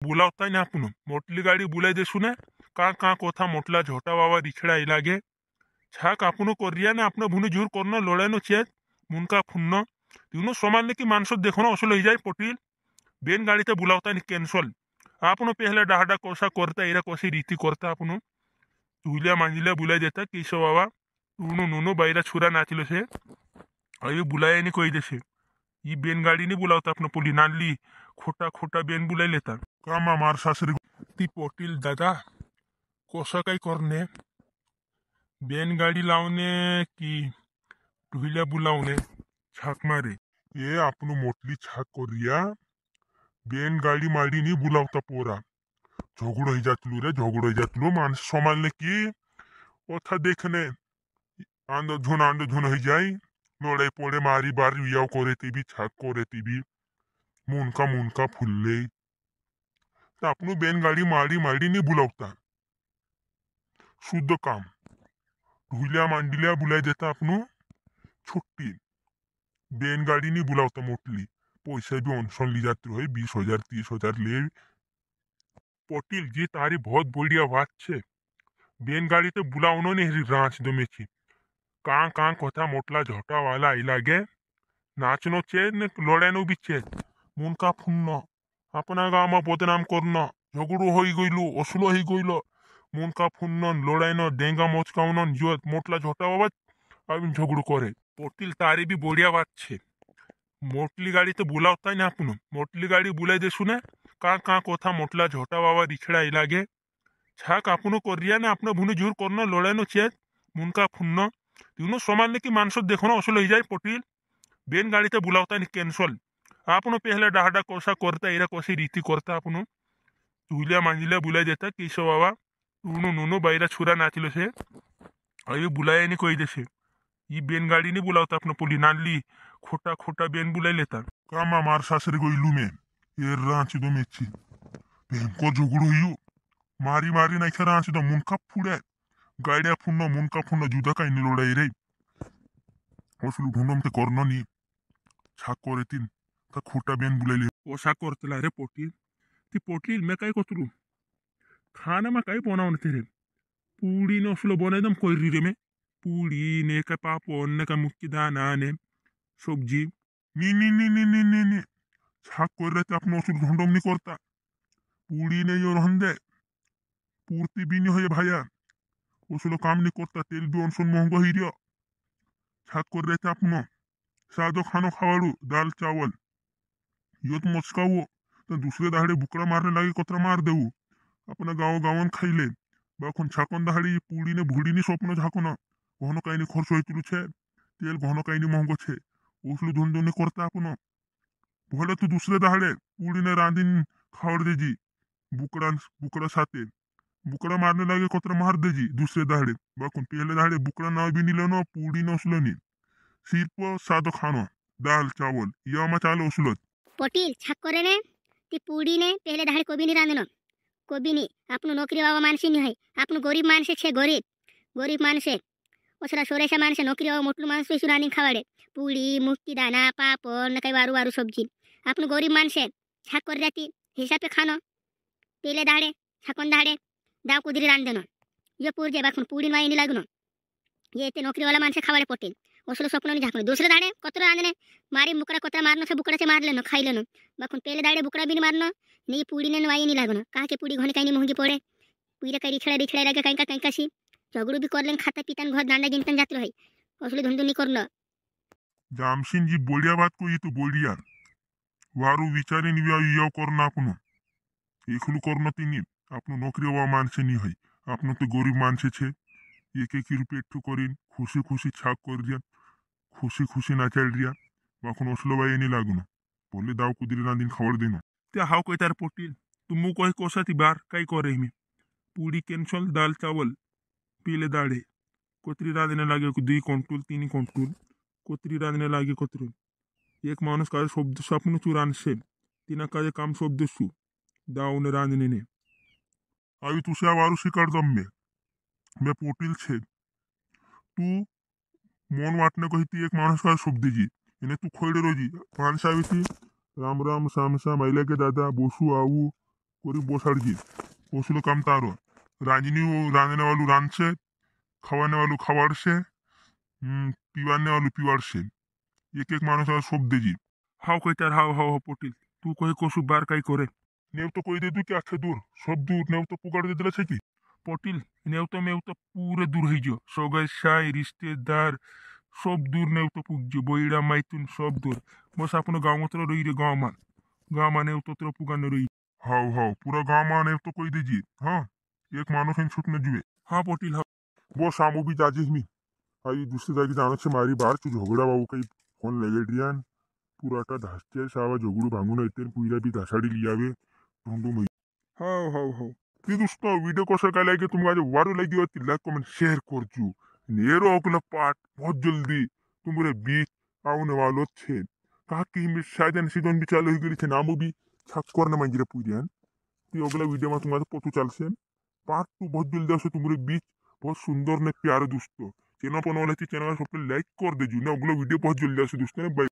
बुलावता ना आपण मोटली गाडी बुलाई देसु ना का कोथा मोटला झोटा बाबा रिखड़ा इलागे छाक आपण करिया ना आपण भुनु झूर करना लोड़ानो चेत मुनका फुन्न तिनो समानले की मानस देखो ना असलो जाए पटील बेन गाड़ी ते बुलावता नहीं कैंसल आपण पहले डाहडा कोसा करता इरा कोसी रीति करता आपण तुलिया मांजिला बुलाई देता केशव बाबा उनो नुनो बायरा छुरा नाचिलो से अभी बुलाया नहीं कोई देसे ये बेन गाड़ी नहीं बुलावता आपण पुली नाली खोटा खोटा बेन बुलाई लेता कामा मार सासरी ती पोटील दादा कोसा काही करणे बेन गाडी लावणे की टुहिल्या बुलावणे छाक मारे ये आपण मोटली छाक करिया बेन गाडी माडी नहीं बुलावता पोरा झगड़ो ही जातलू रे झगड़ो ही जातलू मानस समालने की ओथा देखने आंदो झुन ही जाई लड़ाई पड़े मारी बारी वियाव करे भी छाक करे भी मुनका फुलले आपण बेन गाडी माडी नहीं बुलावता शुद्ध काम ढुल्या मांडिल्या बुलाई देता आपण छुट्टी बेन गाड़ी नहीं बुलावता मोटली पैसा भी ऑनसन ली जाती है 20,000 30,000 ले पटील जी तारी बहुत बढ़िया बात छे बेन गाड़ी तो बुलावनो नहीं रांच दो मेची का कोथा मोटला झोटा वाला इलागे नाचनो चे ने लड़ानो भी चे मुनका फुन्न अपना गाँव में बदनाम करना झगड़ो हो गईलू असलो ही गईलो मुनका फुन्न लड़ाइनो डेंगा मोचकाउनो जोत मोटला झोटा बाबा अब झगड़ो करे पटील तारी भी बढ़िया बात छे मोटली गाड़ी तो बुलावता ना आपण मोटली गाड़ी बुलाई देसु ना का कोथा मोटला झोटा बाबा रिखड़ा इलागे छाक आपण करिया ना आपण भुनु झूर करना लड़ानो चेत मुनका फुन्न तिनो समानले की मानस देखो ना असलो जाए पटील बेन गाड़ी तो बुलावता नहीं कैंसल आपण पहले डाहडा कोसा करता इरा कोसी रीति करता आपण तुलिया मांजिला बुलाई देता केशव बाबा उनो नुनो बायरा छुरा नाचिलो से अभी बुलाया नहीं कोई देसे ये बेन गाड़ी नहीं बुलावता अपना पुली नाली खोटा खोटा बेन बुलाई लेता कामा मार सासरे गईलू में ये रांची दो मेची बेन को झगड़ो हियो मारी नहीं खा रांची दो मुनका फुड़े गाड़िया मुनका जुदा का इन लोड़ाई रे असलू ढूंढम ते करनो नी छाक करे तीन का खोटा बेन बुलाई ले ओसा करतला रे पोटील ती पोटील मैं काय कोतरू खाना में काय बनावन तेरे पूड़ी ने असलो बना एकदम कोई रे में पूड़ी ने का पापड़ ने का मुक्की दाना ने सब्जी नी छाक कर रहे थे अपने असुल ढूंढम नहीं करता पूड़ी ने यो रहंदे पूर्ति भी नहीं हो भाया उसलो काम नहीं करता तेल भी अनसन महंगा ही रिया छाक कर रहे थे अपनो सादो खानो खावाड़ू दाल चावल यो तो मचकाओ तो दूसरे दाहड़े बुकड़ा मारने लगे कतरा मार देऊ अपना गावन खाइले बाखन छाकन दाहड़ी पूड़ी ने भूड़ी नहीं स्वप्न झाको ना घन कहीं खर्च होइतलु छे तेल घन कहीं महंगो छे उसलो धुंधु नहीं करता अपनो भले तो दूसरे दाहड़े पूड़ी ने रांधिन खावड़ देजी बुकड़ा साथे बुकड़ा मारने लगे कतरा मार देजी दूसरे दाहड़े बाखन पहले दाहड़े बुकड़ा ना भी नहीं लेनो पूड़ी न उसलो नहीं सिर्फ सादो खानो दाल चावल या मचालो उसलो पटील छाक करे ने ती पूड़ी ने पहले दाहड़े कोबी नहीं रांधनो कोबी नहीं आपनु नौकरी बाबा मानसी नहीं है आपनु गरीब मानसे छे गरीब मानसे ओसरा सोरेशा मानसे नौकरी बाबा मोटलू मानस पे रांधीन खावाड़े पूड़ी मुक्की दाना पापड़ न कई वारू सब्जी आपनु गरीब मानसे छाक कर रहती हिसाब पे खानो पहले दाहड़े छाकन दाहड़े दाव कुदरी रांध देनो ये पूर जे बाखुन पूड़ी माई नहीं लागनो ये ते नौकरी वाला मानसे खावाड़े पटील ओसलो स्वप्न नहीं झाकनो दूसरे दाड़े कतरा रांधने मारी मुकड़ा कतरा मारनो से बुकड़ा से मार लेनो खाई लेनो बाखुन पहले दाड़े बुकड़ा भी नहीं मारनो नहीं पूड़ी ने वाई नहीं लागनो कहा के पूड़ी घने कहीं महंगी पड़े पूरा कई रिखड़ा लगे कहीं का सी झगड़ू भी कर लेन खाता पीतन घर दांडा गिनतन जात रही असली धंधो नहीं करनो जामसिन जी बढ़िया बात को ये तो बढ़िया वारू विचारे नहीं याव करना आपनो एकलू करना तीनी आपनो नौकरी वा मानसे नहीं है आपनो तो गरीब मानसे छे एक रुपये एकठू करीन खुशी छाक कर दिया खुशी ना चल रिया बाखन असलो बाई नहीं लागनो बोले दाव कुदरी रांधीन खावड़ देनो त्या हाव कोई तार पोटील तुम कोई कोसा थी बार कई करे में पूड़ी कैंसल दाल चावल पीले दाड़े कोतरी रांधने लागे 2 क्विंटल 3 क्विंटल कोतरी रांधने लागे कोतरो एक माणूस का शब्द स्वप्न चुरान से तिना का काम शब्द सु दाव ने रांधने ने अभी तुझे वारू शिकार दम में मैं पोटील छे तू मन वाटने कही एक माणूस का शब्द जी इन्हें तू खोड़े रोजी माणसा थी राम राम सामसा महिला के दादा बोसू आऊ कोरी बोसाडजी पोसलं काम तारो रांजनी रांधने वालू रांधशे खावाने वालू खावाडशे पिवाने वालू पिवाडशे एक एक माणूस सोप देजी हाव कईतार हाव हाव हाव पोटिल तू कही कोसु बार काई करे नेव तो कोई दे दू कि आखे दूर सब दूर नेव तो पुगाड़ दे दिला छे की पोटिल नेव तो मेव तो पूरे दूर है जो सगाई साई रिश्तेदार सब दूर नेव तो पुगजो बईड़ा माइतुन सब दूर बस अपनो गाँव तो रही रे गाँव मा नेव तो पुगाने रही हाव हाव पूरा गाँव मा नेव तो कोई दीजिए हाँ एक मानुस छूट न जुए हाँ पोटिल हाँ वो शामू भी जाजे मी आई दुसरी जागी जाणं छे मारी बार तू झगड़ा बाबू काही फोन लेगेड्रियान पुराटा धासते सावा झगडू भांगून येते पुईरा बी धासाडी लियावे ढूंढू मी हाव हाव हाव ती दोस्तों वीडियो कसं काय लागे तुम आज वारू लगी होती like comment share Karju narrow अगला पार्ट बहुत जल्दी तुम्हारे बीच आने वालो छे काकी में शायद सीजन भी चालू हो गई थे नामो भी छक्कर न मंजरे पूरियान ती अगला वीडियो में तुम्हारे पतो चलसे पार्ट 2 बहुत जल्दी आसे तुम्हारे बीच बहुत सुंदर ने प्यारे दोस्तों चैनल पर वाले चैनल सबको लाइक कर दीजिए ना अगला वीडियो बहुत जल्दी आसे दोस्तों।